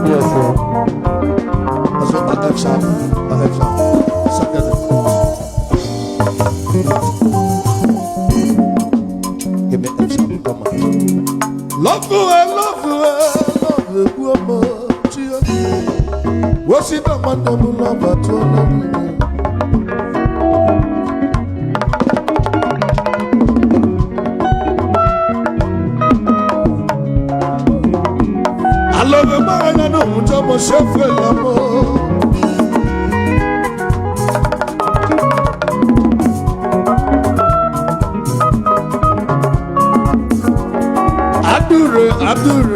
Yes, sir. Also, I have some. Second. Give me some. Come on. Love you, what's it up, man? Love at I love a man, I know, Tom was so Adore.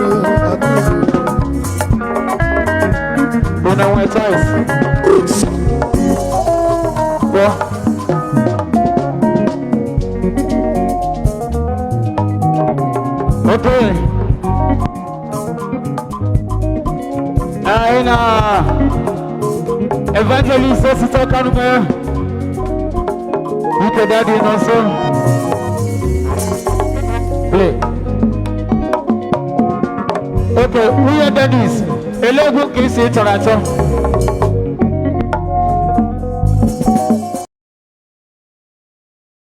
When I went twice. Yeah. Okay. Evangelist Sister Kanume. With your daddy and also. Play. Okay, we are daddies. Elego kisi Toronto.